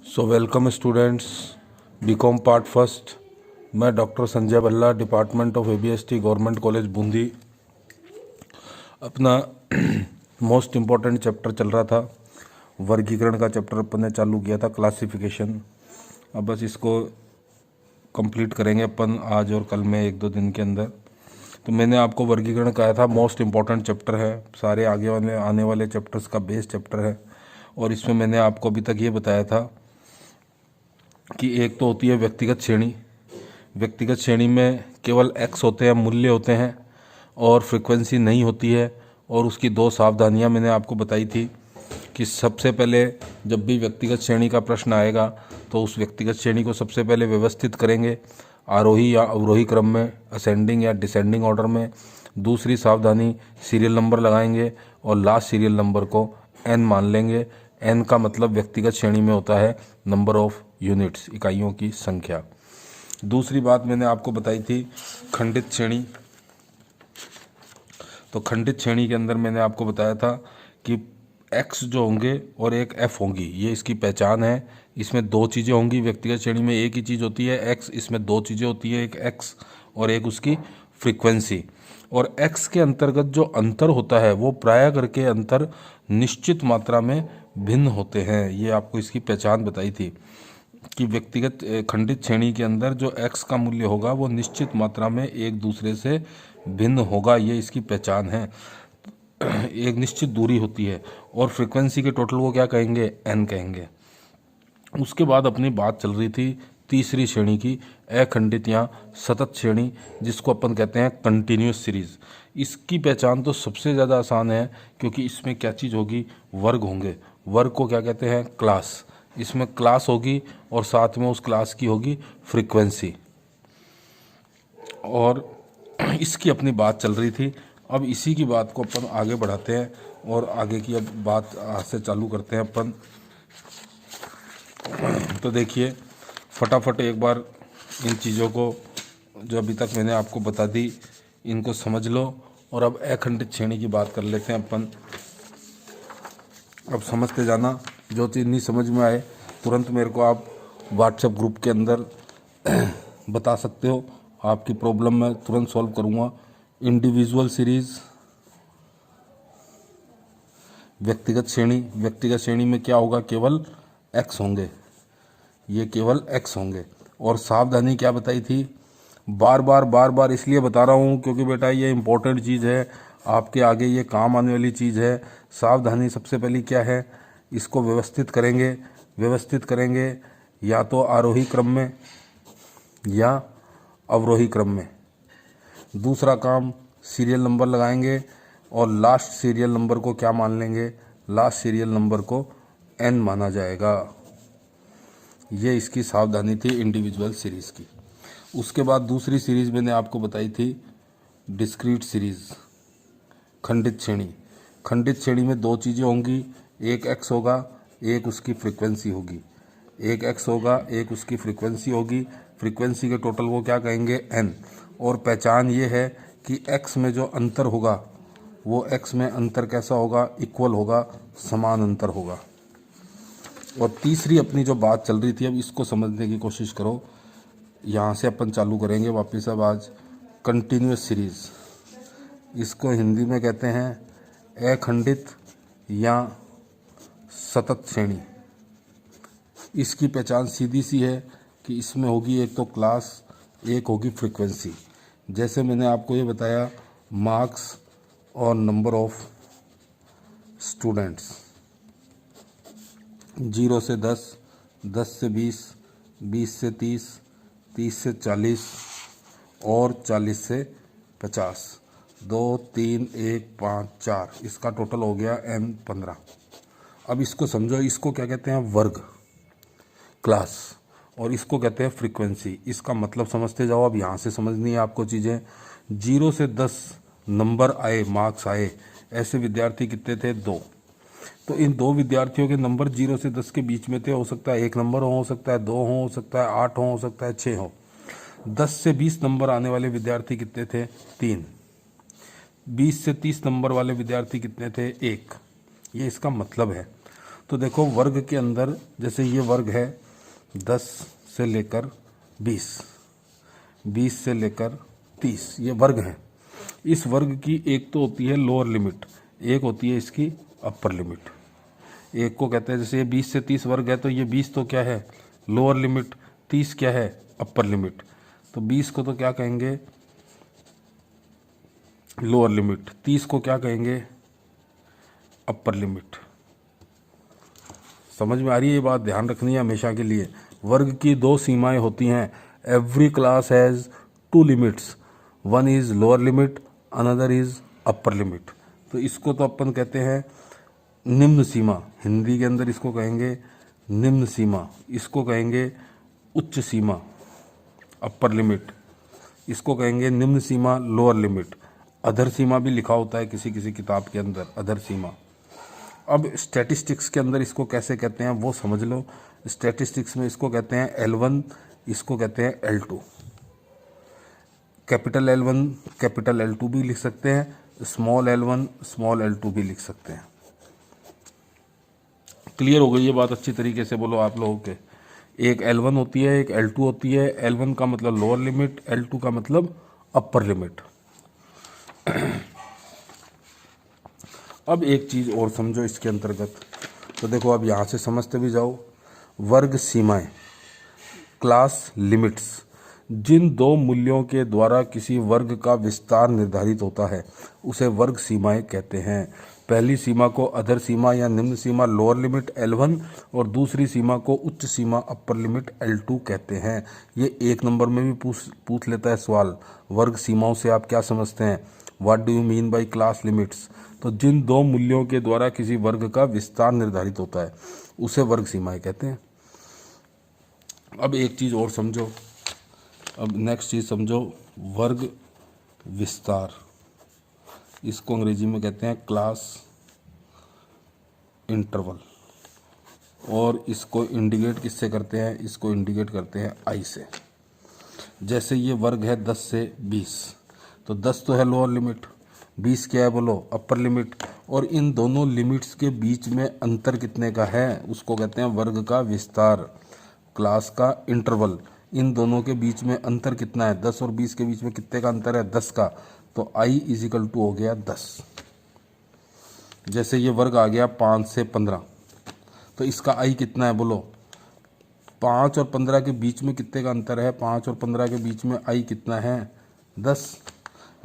सो welcome students, BCom part first. मैं doctor Sanjay Bhalla, department of ABST, government college Bundi. अपना most important chapter चल रहा था, वर्गीकरण का चैप्टर अपन ने चालू किया था, क्लासिफिकेशन। अब बस इसको कंप्लीट करेंगे अपन आज और कल में, एक दो दिन के अंदर। तो मैंने आपको वर्गीकरण कहा था मोस्ट इम्पॉर्टेंट चैप्टर है, सारे आगे वाले आने वाले चैप्टर्स का बेस चैप्टर है। और इसमें मैंने आपको अभी तक ये बताया था कि एक तो होती है व्यक्तिगत श्रेणी। व्यक्तिगत श्रेणी में केवल एक्स होते हैं, मूल्य होते हैं, और फ्रीक्वेंसी नहीं होती है। और उसकी दो सावधानियां मैंने आपको बताई थी कि सबसे पहले जब भी व्यक्तिगत श्रेणी का प्रश्न आएगा तो उस व्यक्तिगत श्रेणी को सबसे पहले व्यवस्थित करेंगे, आरोही या अवरोही क्रम में, असेंडिंग या डिसेंडिंग ऑर्डर में। दूसरी सावधानी, सीरियल नंबर लगाएंगे और लास्ट सीरियल नंबर को n मान लेंगे। n का मतलब व्यक्तिगत श्रेणी में होता है नंबर ऑफ यूनिट्स, इकाइयों की संख्या। दूसरी बात मैंने आपको बताई थी खंडित श्रेणी। तो खंडित श्रेणी के अंदर मैंने आपको बताया था कि x जो होंगे और एक f होंगी, ये इसकी पहचान है। इसमें दो चीज़ें होंगी, व्यक्तिगत श्रेणी में एक ही चीज़ होती है x, इसमें दो चीज़ें होती है, एक x और एक उसकी फ्रीक्वेंसी। और x के अंतर्गत जो अंतर होता है वो प्राय करके अंतर निश्चित मात्रा में भिन्न होते हैं। ये आपको इसकी पहचान बताई थी कि व्यक्तिगत खंडित श्रेणी के अंदर जो x का मूल्य होगा वो निश्चित मात्रा में एक दूसरे से भिन्न होगा, ये इसकी पहचान है। एक निश्चित दूरी होती है। और फ्रीक्वेंसी के टोटल को क्या कहेंगे, n कहेंगे। उसके बाद अपनी बात चल रही थी तीसरी श्रेणी की, अखंडित या सतत श्रेणी, जिसको अपन कहते हैं कंटिन्यूस सीरीज। इसकी पहचान तो सबसे ज़्यादा आसान है, क्योंकि इसमें क्या चीज़ होगी, वर्ग होंगे। वर्ग को क्या कहते हैं, क्लास। इसमें क्लास होगी और साथ में उस क्लास की होगी फ्रीक्वेंसी। और इसकी अपनी बात चल रही थी। अब इसी की बात को अपन आगे बढ़ाते हैं और आगे की अब बात आज से चालू करते हैं अपन। तो देखिए फटाफट एक बार इन चीज़ों को जो अभी तक मैंने आपको बता दी, इनको समझ लो। और अब अखंडित श्रेणी की बात कर लेते हैं अपन। अब समझते जाना, जो चीज़ नहीं समझ में आए तुरंत मेरे को आप व्हाट्सएप ग्रुप के अंदर बता सकते हो, आपकी प्रॉब्लम मैं तुरंत सॉल्व करूँगा। इंडिविजुअल सीरीज़, व्यक्तिगत श्रेणी। व्यक्तिगत श्रेणी में क्या होगा, केवल x होंगे, ये केवल x होंगे। और सावधानी क्या बताई थी, बार बार इसलिए बता रहा हूँ क्योंकि बेटा ये इंपॉर्टेंट चीज़ है, आपके आगे ये काम आने वाली चीज़ है। सावधानी सबसे पहली क्या है, इसको व्यवस्थित करेंगे या तो आरोही क्रम में या अवरोही क्रम में। दूसरा काम, सीरियल नंबर लगाएंगे और लास्ट सीरियल नंबर को क्या मान लेंगे, लास्ट सीरियल नंबर को n माना जाएगा। ये इसकी सावधानी थी इंडिविजुअल सीरीज़ की। उसके बाद दूसरी सीरीज़ मैंने आपको बताई थी डिस्क्रीट सीरीज़, खंडित श्रेणी। खंडित श्रेणी में दो चीज़ें होंगी, एक x होगा, एक उसकी फ्रीक्वेंसी होगी। एक x होगा, एक उसकी फ्रीक्वेंसी होगी। फ्रीक्वेंसी के टोटल को क्या कहेंगे, n। और पहचान ये है कि x में जो अंतर होगा वो x में अंतर कैसा होगा, इक्वल होगा, समान अंतर होगा। और तीसरी अपनी जो बात चल रही थी, अब इसको समझने की कोशिश करो। यहाँ से अपन चालू करेंगे वापस अब आज कंटिन्यूस सीरीज़। इसको हिंदी में कहते हैं अखंडित या सतत श्रेणी। इसकी पहचान सीधी सी है कि इसमें होगी एक तो क्लास, एक होगी फ्रीक्वेंसी। जैसे मैंने आपको ये बताया, मार्क्स और नंबर ऑफ स्टूडेंट्स, 0 से 10, 10 से 20, 20 से 30, 30 से 40 और 40 से 50, 2, 3, 1, 5, 4, इसका टोटल हो गया n 15। अब इसको समझो, इसको क्या कहते हैं, वर्ग, क्लास, और इसको कहते हैं फ्रीक्वेंसी। इसका मतलब समझते जाओ। अब यहाँ से समझनी है आपको चीज़ें। 0 से 10 नंबर आए, मार्क्स आए, ऐसे विद्यार्थी कितने थे, 2। तो इन दो विद्यार्थियों के नंबर 0 से 10 के बीच में थे। हो सकता है 1 नंबर हो सकता है 2 हो सकता है 8 हो सकता है 6 हो। 10 से 20 नंबर आने वाले विद्यार्थी कितने थे, 3। 20 से 30 नंबर वाले विद्यार्थी कितने थे, 1। ये इसका मतलब है। तो देखो वर्ग के अंदर जैसे ये वर्ग है 10 से लेकर 20, 20 से लेकर 30, ये वर्ग है। इस वर्ग की एक तो होती है लोअर लिमिट, एक होती है इसकी अपर लिमिट। एक को कहते हैं जैसे ये 20 से 30 वर्ग है तो ये 20 तो क्या है लोअर लिमिट, 30 क्या है अपर लिमिट। तो 20 को तो क्या कहेंगे लोअर लिमिट, 30 को क्या कहेंगे अपर लिमिट। समझ में आ रही है ये बात, ध्यान रखनी है हमेशा के लिए। वर्ग की दो सीमाएं होती हैं। Every class has to limits, one is lower limit, another is upper limit. तो इसको तो अपन कहते हैं निम्न सीमा, हिंदी के अंदर इसको कहेंगे निम्न सीमा, इसको कहेंगे उच्च सीमा अपर लिमिट, इसको कहेंगे निम्न सीमा लोअर लिमिट। अधर सीमा भी लिखा होता है किसी किसी किताब के अंदर, अधर सीमा। अब स्टैटिस्टिक्स के अंदर इसको कैसे कहते हैं वो समझ लो। स्टैटिस्टिक्स में इसको कहते हैं L1, इसको कहते हैं L2। Capital L1 capital L2 भी लिख सकते हैं, स्मॉल L1 स्मॉल L2 भी लिख सकते हैं। क्लियर हो गई ये बात, अच्छी तरीके से बोलो आप लोगों के। एक L1 होती है, एक L2 होती है। L1 का मतलब लोअर लिमिट, L2 का मतलब अपर लिमिट। अब एक चीज़ और समझो इसके अंतर्गत, तो देखो अब यहाँ से समझते भी जाओ। वर्ग सीमाएं, क्लास लिमिट्स, जिन दो मूल्यों के द्वारा किसी वर्ग का विस्तार निर्धारित होता है उसे वर्ग सीमाएं कहते हैं। पहली सीमा को अधर सीमा या निम्न सीमा लोअर लिमिट L1 और दूसरी सीमा को उच्च सीमा अपर लिमिट L2 कहते हैं। ये एक नंबर में भी पूछ लेता है सवाल, वर्ग सीमाओं से आप क्या समझते हैं, what do you mean by class limits. तो जिन दो मूल्यों के द्वारा किसी वर्ग का विस्तार निर्धारित होता है उसे वर्ग सीमाएं कहते हैं। अब एक चीज़ और समझो, अब नेक्स्ट चीज़ समझो, वर्ग विस्तार, इसको अंग्रेजी में कहते हैं क्लास इंटरवल। और इसको इंडिकेट किससे करते हैं, इसको इंडिकेट करते हैं आई से। जैसे ये वर्ग है 10 से 20, तो 10 तो है लोअर लिमिट, 20 क्या है बोलो अपर लिमिट। और इन दोनों लिमिट्स के बीच में अंतर कितने का है उसको कहते हैं वर्ग का विस्तार, क्लास का इंटरवल। इन दोनों के बीच में अंतर कितना है, 10 और 20 के बीच में कितने का अंतर है, 10 का। तो I इजिकल टू हो गया 10। जैसे ये वर्ग आ गया 5 से 15, तो इसका I कितना है बोलो, 5 और 15 के बीच में कितने का अंतर है, 5 और 15 के बीच में I कितना है 10।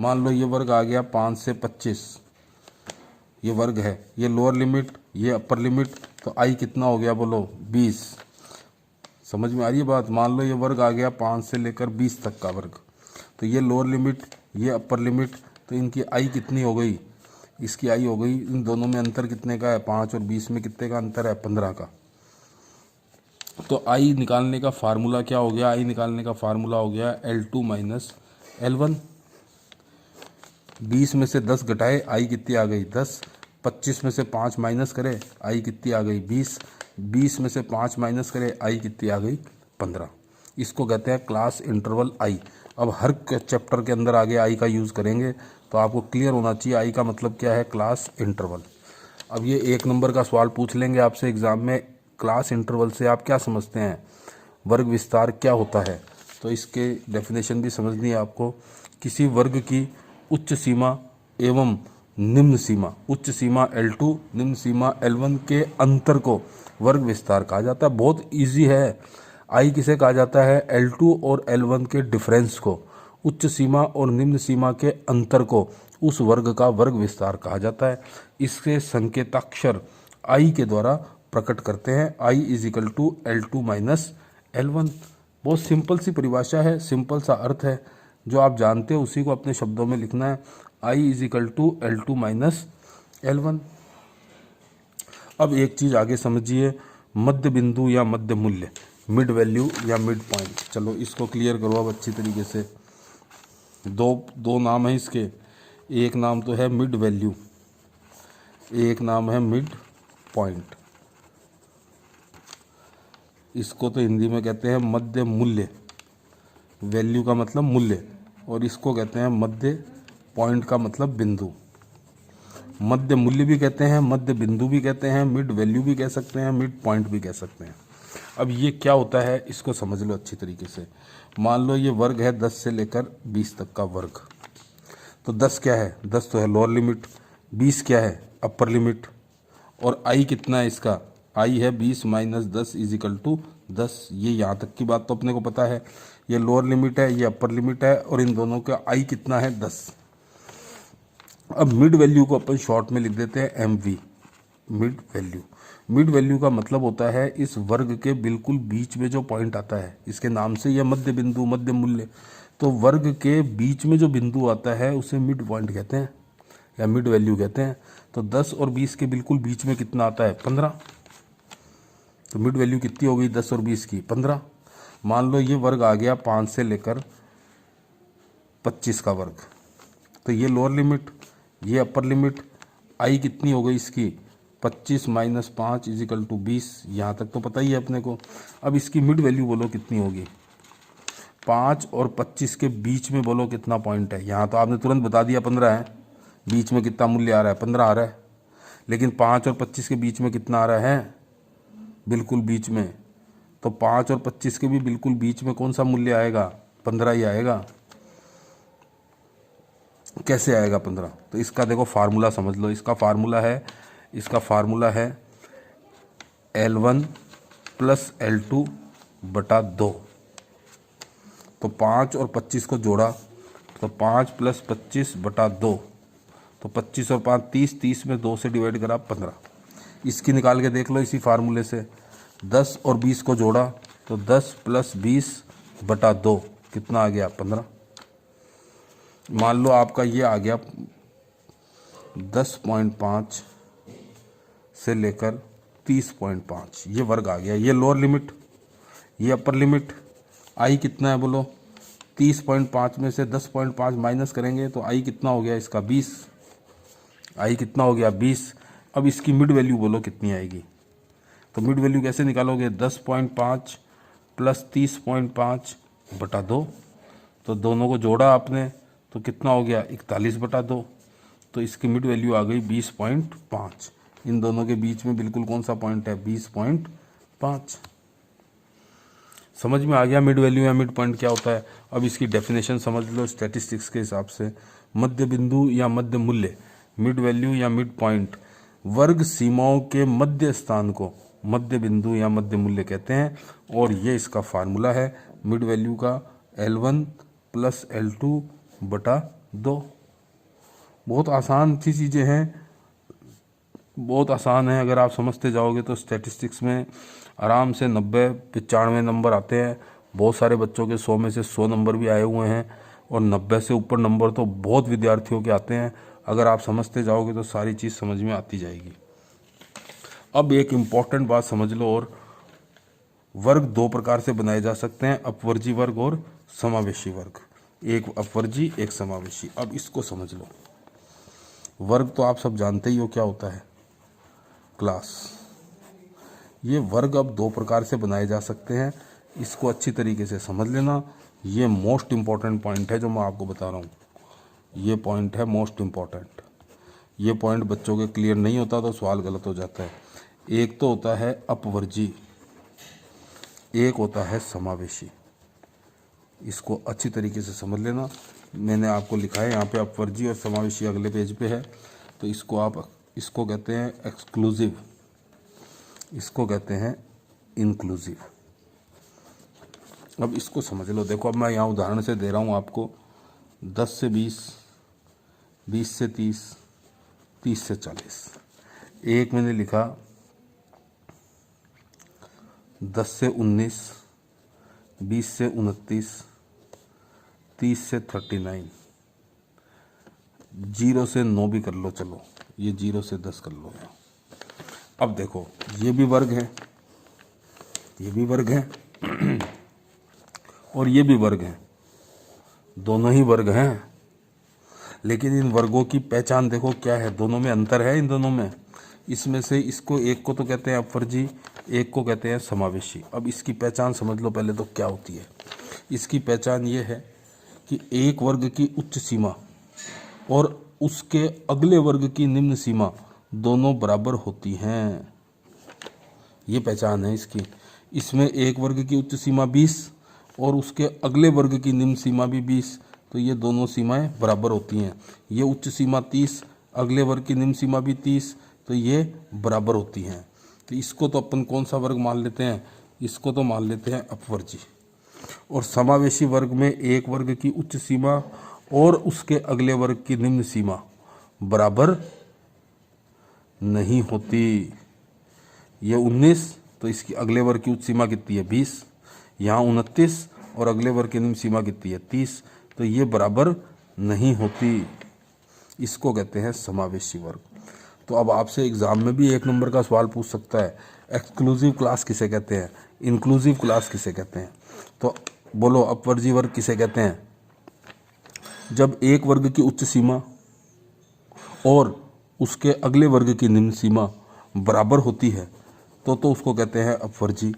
मान लो ये वर्ग आ गया 5 से 25, ये वर्ग है, ये लोअर लिमिट ये अपर लिमिट, तो I कितना हो गया बोलो 20। समझ में आ रही है बात। मान लो ये वर्ग आ गया 5 से लेकर 20 तक का वर्ग, तो ये लोअर लिमिट ये अपर लिमिट, तो इनकी आई कितनी हो गई, इसकी आई हो गई, इन दोनों में अंतर कितने का है, 5 और 20 में कितने का अंतर है, 15 का। तो आई निकालने का फार्मूला क्या हो गया, आई निकालने का फार्मूला हो गया L2 माइनस L1। 20 में से 10 घटाए आई कितनी आ गई 10, 25 में से 5 माइनस करे आई कितनी आ गई 20, 20 में से 5 माइनस करे आई कितनी आ गई 15। इसको कहते हैं क्लास इंटरवल आई। अब हर चैप्टर के अंदर आगे आई का यूज़ करेंगे तो आपको क्लियर होना चाहिए आई का मतलब क्या है, क्लास इंटरवल। अब ये एक नंबर का सवाल पूछ लेंगे आपसे एग्ज़ाम में, क्लास इंटरवल से आप क्या समझते हैं, वर्ग विस्तार क्या होता है। तो इसके डेफिनेशन भी समझनी है आपको। किसी वर्ग की उच्च सीमा एवं निम्न सीमा, उच्च सीमा L2 निम्न सीमा L1 के अंतर को वर्ग विस्तार कहा जाता है। बहुत इजी है। आई किसे कहा जाता है, L2 और L1 के डिफरेंस को, उच्च सीमा और निम्न सीमा के अंतर को उस वर्ग का वर्ग विस्तार कहा जाता है। इसके संकेताक्षर आई के द्वारा प्रकट करते हैं। I equal to L2 minus L1। बहुत सिंपल सी परिभाषा है, सिंपल सा अर्थ है, जो आप जानते हो उसी को अपने शब्दों में लिखना है। I equal to L2 minus L1। अब एक चीज़ आगे समझिए, मध्य बिंदु या मध्य मूल्य, मिड वैल्यू या मिड पॉइंट। चलो इसको क्लियर करो अब अच्छी तरीके से। दो नाम है इसके, एक नाम तो है मिड वैल्यू, एक नाम है मिड पॉइंट। इसको तो हिंदी में कहते हैं मध्य मूल्य, वैल्यू का मतलब मूल्य, और इसको कहते हैं मध्य, पॉइंट का मतलब बिंदु। मध्य मूल्य भी कहते हैं, मध्य बिंदु भी कहते हैं, मिड वैल्यू भी कह सकते हैं, मिड पॉइंट भी कह सकते हैं। अब ये क्या होता है इसको समझ लो अच्छी तरीके से। मान लो ये वर्ग है 10 से लेकर 20 तक का वर्ग। तो 10 क्या है, 10 तो है लोअर लिमिट, 20 क्या है अपर लिमिट, और आई कितना है इसका, आई है 20 माइनस 10 इज इक्वल टू 10। ये यहाँ तक की बात तो अपने को पता है, ये लोअर लिमिट है, ये अपर लिमिट है, और इन दोनों का आई कितना है 10। अब मिड वैल्यू को अपन शॉर्ट में लिख देते हैं M V, mid value. Mid value का मतलब होता है इस वर्ग के बिल्कुल बीच में जो पॉइंट आता है, इसके नाम से यह मध्य बिंदु, मध्य मूल्य, तो वर्ग के बीच में जो बिंदु आता है उसे मिड पॉइंट कहते हैं या मिड वैल्यू कहते हैं। तो 10 और 20 के बिल्कुल बीच में कितना आता है 15, तो मिड वैल्यू कितनी हो गई 10 और 20 की 15। मान लो ये वर्ग आ गया 5 से लेकर 25 का वर्ग, तो ये लोअर लिमिट, ये अपर लिमिट, आई कितनी हो गई इसकी 25 माइनस 5 इज इक्वल टू 20। यहाँ तक तो पता ही है अपने को। अब इसकी मिड वैल्यू बोलो कितनी होगी, 5 और 25 के बीच में बोलो कितना पॉइंट है। यहाँ तो आपने तुरंत बता दिया 15 है, बीच में कितना मूल्य आ रहा है 15 आ रहा है, लेकिन 5 और 25 के बीच में कितना आ रहा है, बिल्कुल बीच में। तो 5 और 25 के भी बिल्कुल बीच में कौन सा मूल्य आएगा, 15 ही आएगा। कैसे आएगा 15, तो इसका देखो फार्मूला समझ लो। इसका फार्मूला है L1 प्लस L2 बटा 2। तो 5 और 25 को जोड़ा तो 5 प्लस 25 बटा 2, तो 25 और 5 30, 30 में 2 से डिवाइड करा 15। इसकी निकाल के देख लो इसी फार्मूले से। 10 और 20 को जोड़ा तो 10 प्लस 20 बटा 2 कितना आ गया 15। मान लो आपका ये आ गया 10.5 से लेकर 30.5, ये वर्ग आ गया। ये लोअर लिमिट, ये अपर लिमिट। आई कितना है बोलो, 30.5 में से 10.5 माइनस करेंगे तो आई कितना हो गया इसका 20। आई कितना हो गया 20। अब इसकी मिड वैल्यू बोलो कितनी आएगी, तो मिड वैल्यू कैसे निकालोगे, 10.5 प्लस 30.5 बटा 2। तो दोनों को जोड़ा आपने तो कितना हो गया 41 बटा 2। तो इसकी मिड वैल्यू आ गई 20.5। इन दोनों के बीच में बिल्कुल कौन सा पॉइंट है 20.5। समझ में आ गया मिड वैल्यू या मिड पॉइंट क्या होता है। अब इसकी डेफिनेशन समझ लो स्टैटिस्टिक्स के हिसाब से। मध्य बिंदु या मध्य मूल्य, मिड वैल्यू या मिड पॉइंट, वर्ग सीमाओं के मध्य स्थान को मध्य बिंदु या मध्य मूल्य कहते हैं। और ये इसका फार्मूला है मिड वैल्यू का L1 प्लस L2 बटा 2। बहुत आसान सी चीज़ें हैं, बहुत आसान है। अगर आप समझते जाओगे तो स्टैटिस्टिक्स में आराम से 90-95 नंबर आते हैं। बहुत सारे बच्चों के 100 में से 100 नंबर भी आए हुए हैं, और 90 से ऊपर नंबर तो बहुत विद्यार्थियों के आते हैं। अगर आप समझते जाओगे तो सारी चीज़ समझ में आती जाएगी। अब एक इम्पॉर्टेंट बात समझ लो, और वर्ग दो प्रकार से बनाए जा सकते हैं, अपवर्जी वर्ग और समावेशी वर्ग। एक अपवर्जी एक समावेशी। अब इसको समझ लो। वर्ग तो आप सब जानते ही हो क्या होता है, क्लास। ये वर्ग अब दो प्रकार से बनाए जा सकते हैं, इसको अच्छी तरीके से समझ लेना। ये मोस्ट इम्पॉर्टेंट पॉइंट है जो मैं आपको बता रहा हूँ, ये पॉइंट है मोस्ट इम्पॉर्टेंट। ये पॉइंट बच्चों के क्लियर नहीं होता तो सवाल गलत हो जाता है। एक तो होता है अपवर्जी, एक होता है समावेशी। इसको अच्छी तरीके से समझ लेना। मैंने आपको लिखा है यहाँ पे अपवर्जी और समावेशी अगले पेज पे है। तो इसको कहते हैं एक्सक्लूसिव, इसको कहते हैं इंक्लूसिव। अब इसको समझ लो। देखो अब मैं यहाँ उदाहरण से दे रहा हूँ आपको 10 से 20, 20 से 30, 30 से 40। एक मैंने लिखा 10 से 19, 20 से 29, 30 से 39, 0 से 9 भी कर लो, चलो ये 0 से 10 कर लो। अब देखो ये भी वर्ग है, ये भी वर्ग है और ये भी वर्ग है, दोनों ही वर्ग हैं। लेकिन इन वर्गों की पहचान देखो क्या है, दोनों में अंतर है। इन दोनों में इसमें से इसको एक को तो कहते हैं अपवर्जी, एक को कहते हैं समावेशी। अब इसकी पहचान समझ लो पहले तो क्या होती है। इसकी पहचान ये है कि एक वर्ग की उच्च सीमा और उसके अगले वर्ग की निम्न सीमा दोनों बराबर होती हैं। ये पहचान है इसकी। इसमें एक वर्ग की उच्च सीमा 20 और उसके अगले वर्ग की निम्न सीमा भी 20, तो ये दोनों सीमाएं बराबर होती हैं। ये उच्च सीमा 30, अगले वर्ग की निम्न सीमा भी 30, तो ये बराबर होती हैं। तो इसको तो अपन कौन सा वर्ग मान लेते हैं, इसको तो मान लेते हैं अपवर्जी। और समावेशी वर्ग में एक वर्ग की उच्च सीमा और उसके अगले वर्ग की निम्न सीमा बराबर नहीं होती। ये 19, तो इसकी अगले वर्ग की उच्च सीमा कितनी है 20, यहाँ 29 और अगले वर्ग की निम्न सीमा कितनी है 30, तो ये बराबर नहीं होती। इसको कहते हैं समावेशी वर्ग। तो अब आपसे एग्जाम में भी 1 नंबर का सवाल पूछ सकता है, एक्सक्लूसिव क्लास किसे कहते हैं, इंक्लूसिव क्लास किसे कहते हैं। तो बोलो अपवर्जी वर्ग किसे कहते हैं। जब एक वर्ग की उच्च सीमा और उसके अगले वर्ग की निम्न सीमा बराबर होती है तो उसको कहते हैं अपवर्जी।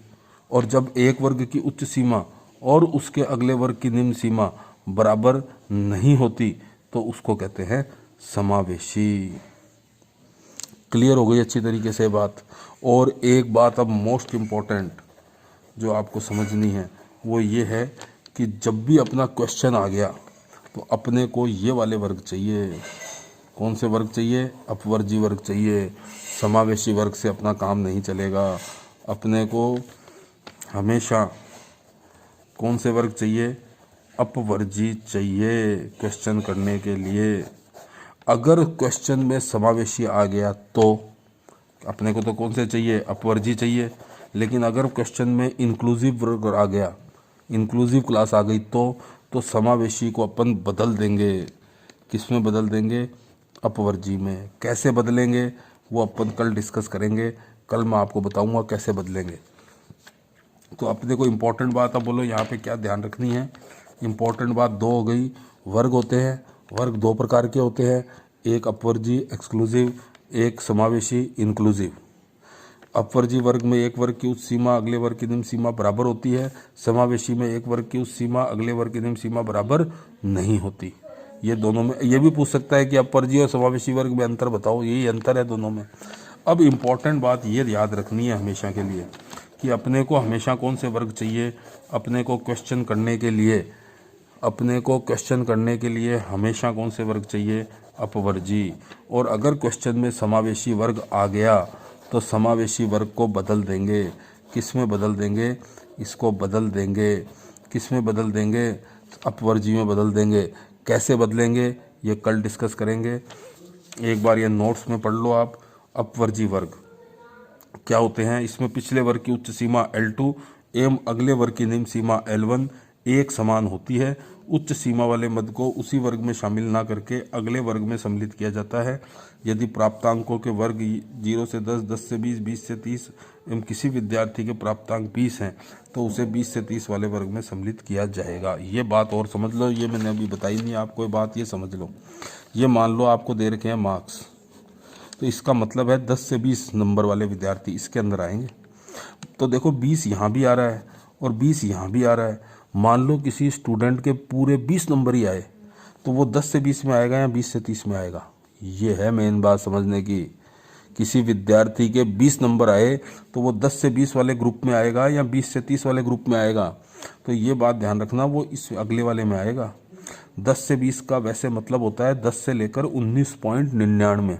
और जब एक वर्ग की उच्च सीमा और उसके अगले वर्ग की निम्न सीमा बराबर नहीं होती तो उसको कहते हैं समावेशी। क्लियर हो गई अच्छी तरीके से बात। और एक बात अब मोस्ट इम्पॉर्टेंट जो आपको समझनी है वो ये है कि जब भी अपना क्वेश्चन आ गया तो अपने को ये वाले वर्ग चाहिए। कौन से वर्ग चाहिए, अपवर्जी वर्ग चाहिए। समावेशी वर्ग से अपना काम नहीं चलेगा। अपने को हमेशा कौन से वर्ग चाहिए, अपवर्जी चाहिए क्वेश्चन करने के लिए। अगर क्वेश्चन में समावेशी आ गया तो अपने को तो कौन से चाहिए, अपवर्जी चाहिए। लेकिन अगर क्वेश्चन में इंक्लूसिव वर्ग आ गया, इंक्लूसिव क्लास आ गई तो समावेशी को अपन बदल देंगे। किस में बदल देंगे, अपवर्जी में। कैसे बदलेंगे वो अपन कल डिस्कस करेंगे। कल मैं आपको बताऊंगा कैसे बदलेंगे। तो अपने को इम्पोर्टेंट बात अब बोलो यहाँ पे क्या ध्यान रखनी है। इम्पोर्टेंट बात 2 हो गई। वर्ग होते हैं, वर्ग 2 प्रकार के होते हैं, एक अपवर्जी एक्सक्लूसिव, एक समावेशी इंक्लूसिव। अपवर्जी वर्ग में एक वर्ग की उच्च सीमा अगले वर्ग की निम्न सीमा बराबर होती है। समावेशी में एक वर्ग की उच्च सीमा अगले वर्ग की निम्न सीमा बराबर नहीं होती। ये दोनों में ये भी पूछ सकता है कि अपवर्जी और समावेशी वर्ग में अंतर बताओ, यही अंतर है दोनों में। अब इम्पॉर्टेंट बात ये याद रखनी है हमेशा के लिए कि अपने को हमेशा कौन से वर्ग चाहिए। अपने को क्वेश्चन करने के लिए, अपने को क्वेश्चन करने के लिए हमेशा कौन से वर्ग चाहिए, अपवर्जी। और अगर क्वेश्चन में समावेशी वर्ग आ गया तो समावेशी वर्ग को बदल देंगे। किस में बदल देंगे, इसको बदल देंगे। किस में बदल देंगे, अपवर्जी में बदल देंगे। कैसे बदलेंगे ये कल डिस्कस करेंगे। एक बार ये नोट्स में पढ़ लो आप। अपवर्जी वर्ग क्या होते हैं, इसमें पिछले वर्ग की उच्च सीमा L2 एवं अगले वर्ग की निम्न सीमा L1 एक समान होती है। उच्च सीमा वाले मद को उसी वर्ग में शामिल ना करके अगले वर्ग में सम्मिलित किया जाता है। यदि प्राप्तांकों के वर्ग 0 से 10, 10 से 20, 20 से 30 एवं किसी विद्यार्थी के प्राप्तांक 20 हैं तो उसे 20 से 30 वाले वर्ग में सम्मिलित किया जाएगा। ये बात और समझ लो, ये मैंने अभी बताई नहीं आपको, ये बात ये समझ लो। ये मान लो आपको दे रखे हैं मार्क्स, तो इसका मतलब है 10 से 20 नंबर वाले विद्यार्थी इसके अंदर आएंगे। तो देखो 20 यहाँ भी आ रहा है और 20 यहाँ भी आ रहा है। मान लो किसी स्टूडेंट के पूरे 20 नंबर ही आए तो वो 10 से 20 में आएगा या 20 से 30 में आएगा। ये है मेन बात समझने की। किसी विद्यार्थी के 20 नंबर आए तो वो 10 से 20 वाले ग्रुप में आएगा या 20 से 30 वाले ग्रुप में आएगा। तो ये बात ध्यान रखना, वो इस अगले वाले में आएगा। 10 से 20 का वैसे मतलब होता है 10 से लेकर 19.99,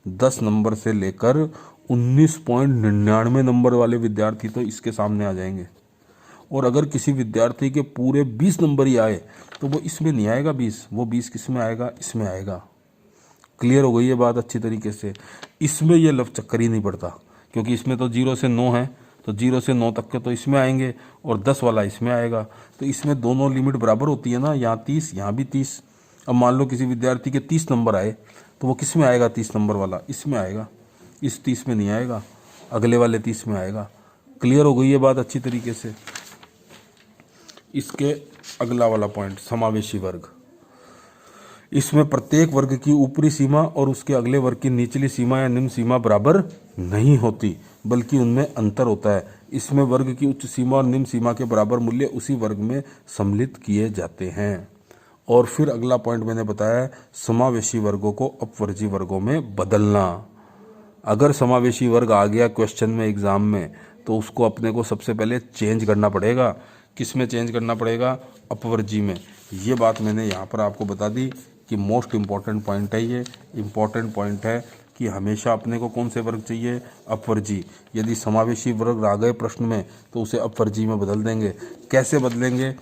10 नंबर से लेकर 19.99 नंबर वाले विद्यार्थी तो इसके सामने आ जाएंगे। और अगर किसी विद्यार्थी के पूरे 20 नंबर ही आए तो वो इसमें नहीं आएगा 20, वो 20 किस में आएगा, इसमें आएगा। क्लियर हो गई ये बात अच्छी तरीके से। इसमें ये लव चक्कर ही नहीं पड़ता क्योंकि इसमें तो 0 से 9 है, तो 0 से 9 तक के तो इसमें आएंगे और 10 वाला इसमें आएगा। तो इसमें दोनों लिमिट बराबर होती है ना, यहाँ 30 यहाँ भी 30। अब मान लो किसी विद्यार्थी के 30 नंबर आए तो वो किस में आएगा, 30 नंबर वाला इसमें आएगा, इस 30 में नहीं आएगा, अगले वाले 30 में आएगा। क्लियर हो गई ये बात अच्छी तरीके से। इसके अगला वाला पॉइंट समावेशी वर्ग। इसमें प्रत्येक वर्ग की ऊपरी सीमा और उसके अगले वर्ग की निचली सीमा या निम्न सीमा बराबर नहीं होती बल्कि उनमें अंतर होता है। इसमें वर्ग की उच्च सीमा और निम्न सीमा के बराबर मूल्य उसी वर्ग में सम्मिलित किए जाते हैं। और फिर अगला पॉइंट मैंने बताया समावेशी वर्गों को अपवर्जी वर्गों में बदलना। अगर समावेशी वर्ग आ गया क्वेश्चन में एग्जाम में तो उसको अपने को सबसे पहले चेंज करना पड़ेगा। किस में चेंज करना पड़ेगा? अपवर्जी में। ये बात मैंने यहाँ पर आपको बता दी कि मोस्ट इम्पॉर्टेंट पॉइंट है, ये इम्पॉर्टेंट पॉइंट है कि हमेशा अपने को कौन से वर्ग चाहिए? अपवर्जी। यदि समावेशी वर्ग आ गए प्रश्न में तो उसे अपवर्जी में बदल देंगे। कैसे बदलेंगे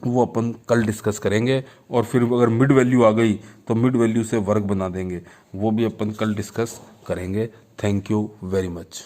वो अपन कल डिस्कस करेंगे। और फिर अगर मिड वैल्यू आ गई तो मिड वैल्यू से वर्ग बना देंगे, वो भी अपन कल डिस्कस करेंगे। Thank you very much.